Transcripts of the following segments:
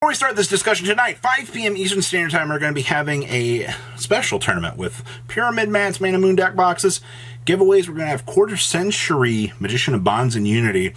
Before we start this discussion tonight, 5 p.m. Eastern Standard Time, we're going to be having a special tournament with Pyramid Mats, Man and Moon deck boxes, giveaways. We're going to have Quarter Century Magician of Bonds and Unity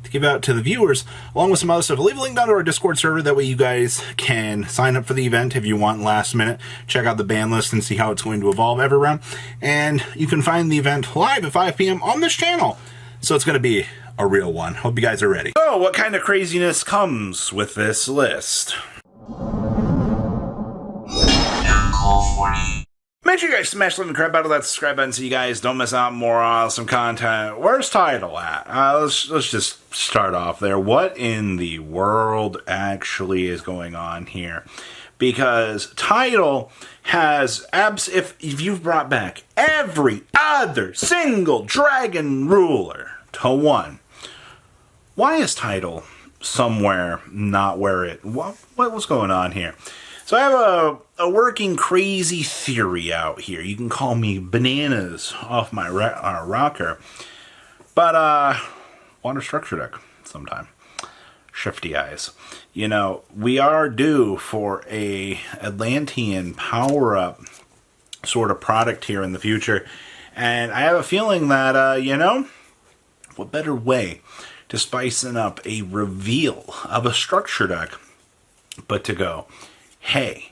to give out to the viewers, along with some other stuff. I'll leave a link down to our Discord server. That way you guys can sign up for the event if you want last minute. Check out the ban list and see how it's going to evolve every round. And you can find the event live at 5 p.m. on this channel. So it's going to be a real one. Hope you guys are ready. So, what kind of craziness comes with this list? Make sure you guys smash the crap out of that subscribe button so you guys don't miss out on more awesome content. Where's Tidal at? Let's just start off there. What in the world actually is going on here? Because Tidal has if you've brought back every other single dragon ruler to one, why is Tidal somewhere not where it... What was going on here? So I have a working crazy theory out here. You can call me bananas off my rocker. But, water structure deck sometime. Shifty eyes. You know, we are due for a Atlantean power-up sort of product here in the future. And I have a feeling that, you know, what better way to spicing up a reveal of a structure deck but to go, hey,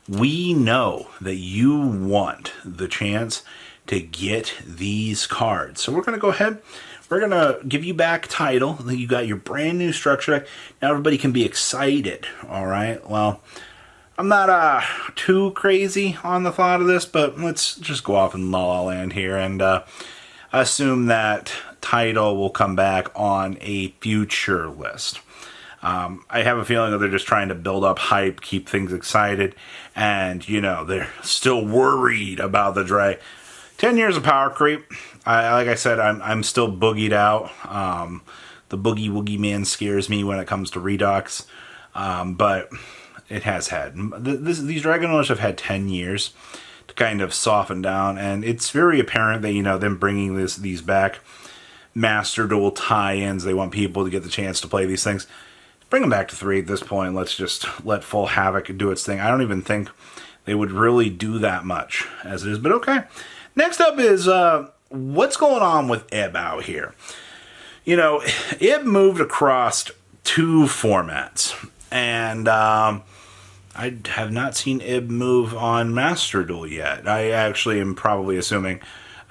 we know that you want the chance to get these cards. So we're going to go ahead. We're going to give you back Tidal. You got your brand new structure deck. Now everybody can be excited. All right. Well, I'm not too crazy on the thought of this, but let's just go off in La La Land here and assume that Tidal will come back on a future list. I have a feeling that they're just trying to build up hype, keep things excited, and, you know, they're still worried about the drag. 10 years of power creep. Like I said, I'm still boogied out. The Boogie Woogie Man scares me when it comes to Redux, but it has had. These Dragon Runners have had 10 years to kind of soften down, and it's very apparent that, you know, them bringing these back, Master Duel tie-ins, they want people to get the chance to play these things. Bring them back to 3 at this point. Let's just let Full Havoc do its thing. I don't even think they would really do that much as it is, but okay. Next up is what's going on with Ib out here. You know, Ib moved across 2 formats, and I have not seen Ib move on Master Duel yet. I actually am probably assuming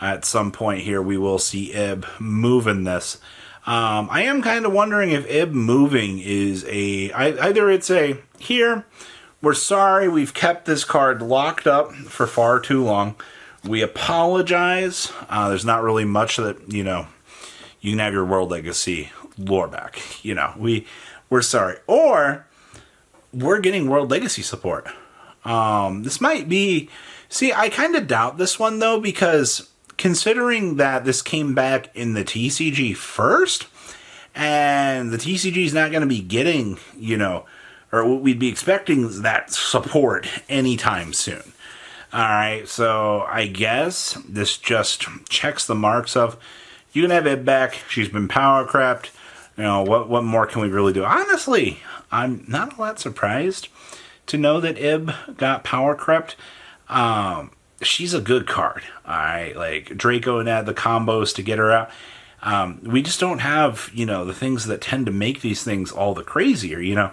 at some point here we will see Ib moving this. I am kind of wondering if Ib moving is either it's a, here, we're sorry we've kept this card locked up for far too long. We apologize. There's not really much that, you know, you can have your World Legacy lore back. You know, we're sorry. Or we're getting World Legacy support. This might be... See, I kind of doubt this one, though, because considering that this came back in the TCG first, and the TCG is not going to be getting, you know, or we'd be expecting that support anytime soon. Alright, so I guess this just checks the marks of, you can have Ib back, she's been power crept, you know, what more can we really do? Honestly, I'm not all that surprised to know that Ib got power crept. She's a good card, alright, like Draco and add the combos to get her out. We just don't have, you know, the things that tend to make these things all the crazier, you know.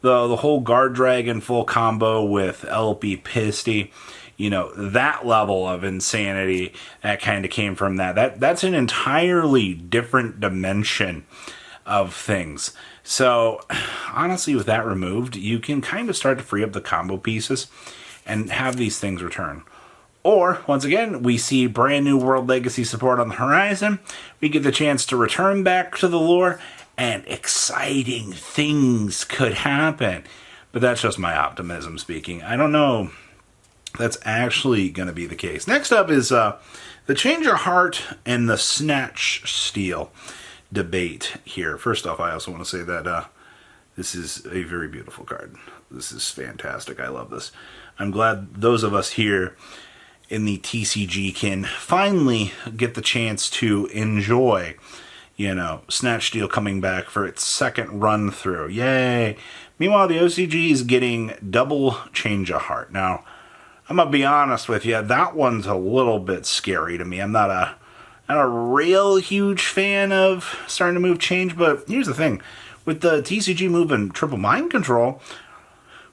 The whole Guard Dragon full combo with LP Pisty, you know, that level of insanity that kind of came from that's an entirely different dimension of things. So, honestly, with that removed, you can kind of start to free up the combo pieces and have these things return. Or, once again, we see brand new World Legacy support on the horizon. We get the chance to return back to the lore, and exciting things could happen. But that's just my optimism speaking. I don't know if that's actually going to be the case. Next up is the Change of Heart and the Snatch Steel debate here. First off, I also want to say that this is a very beautiful card. This is fantastic. I love this. I'm glad those of us here in the TCG can finally get the chance to enjoy, you know, Snatch Steel coming back for its second run through. Yay! Meanwhile, the OCG is getting double Change of Heart. Now, I'm going to be honest with you, that one's a little bit scary to me. I'm not a real huge fan of starting to move change, but here's the thing. With the TCG moving triple mind control,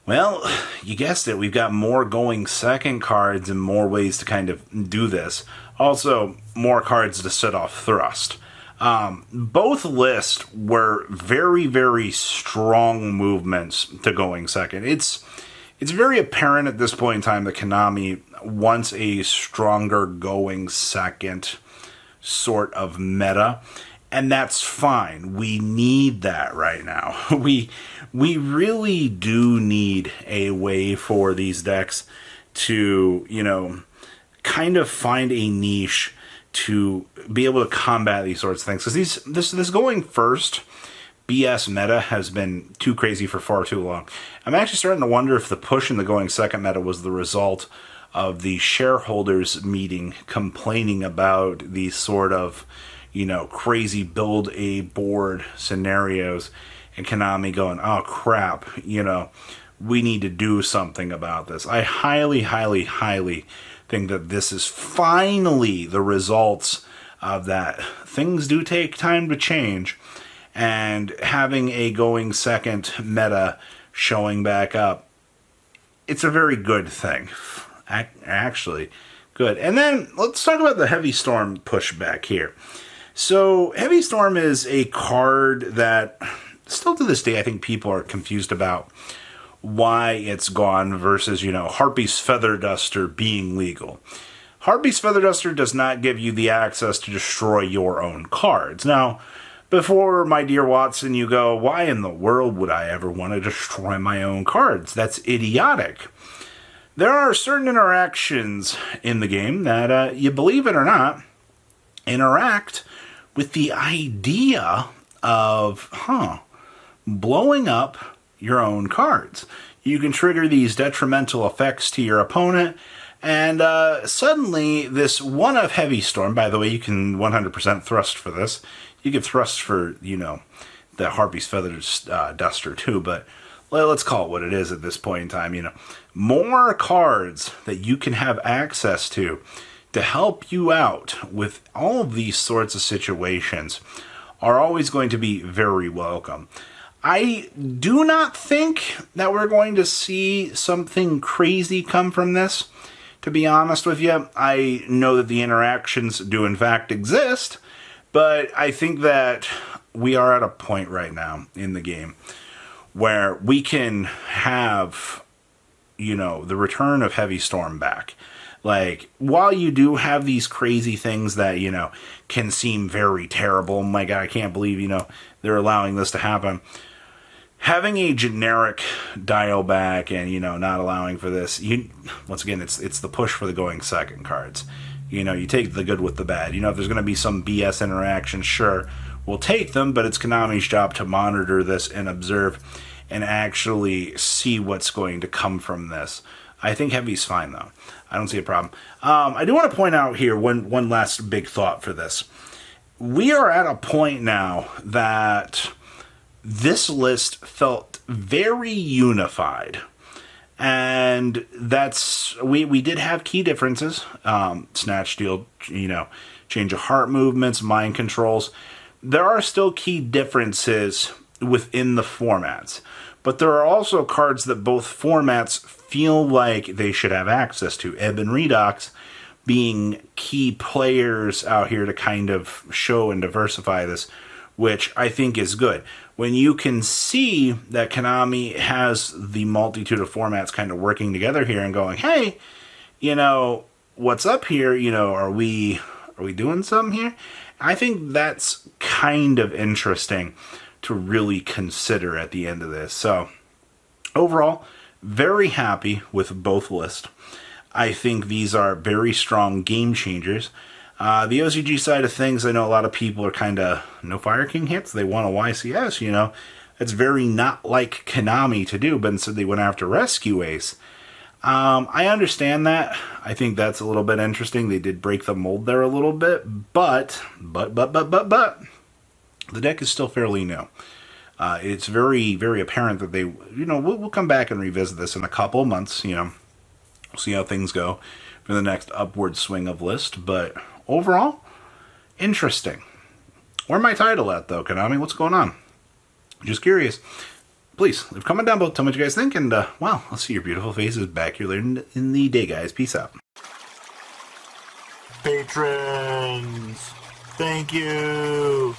well, you guessed it, we've got more going second cards and more ways to kind of do this. Also, more cards to set off thrust. Both lists were very, very strong movements to going second. It's very apparent at this point in time that Konami wants a stronger going second sort of meta, and that's fine. We need that right now. We really do need a way for these decks to, kind of find a niche to be able to combat these sorts of things. Because this going first BS meta has been too crazy for far too long. I'm actually starting to wonder if the push in the going second meta was the result of the shareholders meeting complaining about these sort of, crazy build a board scenarios, and Konami going, oh crap, we need to do something about this. I highly, highly, highly think that this is finally the results of that. Things do take time to change, and having a going second meta showing back up, it's a very good thing. Actually, good. And then let's talk about the Heavy Storm pushback here. So Heavy Storm is a card that still to this day I think people are confused about why it's gone versus, Harpy's Feather Duster being legal. Harpy's Feather Duster does not give you the access to destroy your own cards. Now, before, my dear Watson, you go, why in the world would I ever want to destroy my own cards? That's idiotic. There are certain interactions in the game that, you believe it or not, interact with the idea of, blowing up your own cards. You can trigger these detrimental effects to your opponent, and suddenly this one of Heavy Storm, by the way, you can 100% thrust for this. You can thrust for, the Harpy's Feather Duster too, but let's call it what it is at this point in time. More cards that you can have access to help you out with all of these sorts of situations are always going to be very welcome. I do not think that we're going to see something crazy come from this, to be honest with you. I know that the interactions do in fact exist, but I think that we are at a point right now in the game where we can have, the return of Heavy Storm back. Like, while you do have these crazy things that, can seem very terrible, oh my god, I can't believe, they're allowing this to happen. Having a generic dial back and, not allowing for this, once again, it's the push for the going second cards. You take the good with the bad. If there's going to be some BS interaction, sure, we'll take them, but it's Konami's job to monitor this and observe and actually see what's going to come from this. I think Heavy's fine, though. I don't see a problem. I do want to point out here one last big thought for this. We are at a point now that this list felt very unified. And we did have key differences. Snatch, Steal, Change of Heart movements, mind controls. There are still key differences within the formats. But there are also cards that both formats feel like they should have access to. Ebb and Redox being key players out here to kind of show and diversify this, which I think is good. When you can see that Konami has the multitude of formats kind of working together here and going, hey, what's up here? Are we doing something here? I think that's kind of interesting to really consider at the end of this. So, overall, very happy with both lists. I think these are very strong game changers. The OCG side of things, I know a lot of people are kind of no Fire King hits. They want a YCS, It's very not like Konami to do, but instead they went after Rescue Ace. I understand that. I think that's a little bit interesting. They did break the mold there a little bit, but the deck is still fairly new. It's very, very apparent that they, we'll come back and revisit this in a couple months, see how things go for the next upward swing of list. But overall, interesting. Where my title at, though, Konami? What's going on? Just curious. Please, leave a comment down below. Tell me what you guys think. And, well, I'll see your beautiful faces back here later in the day, guys. Peace out. Patrons, thank you.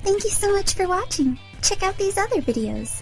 Thank you so much for watching. Check out these other videos.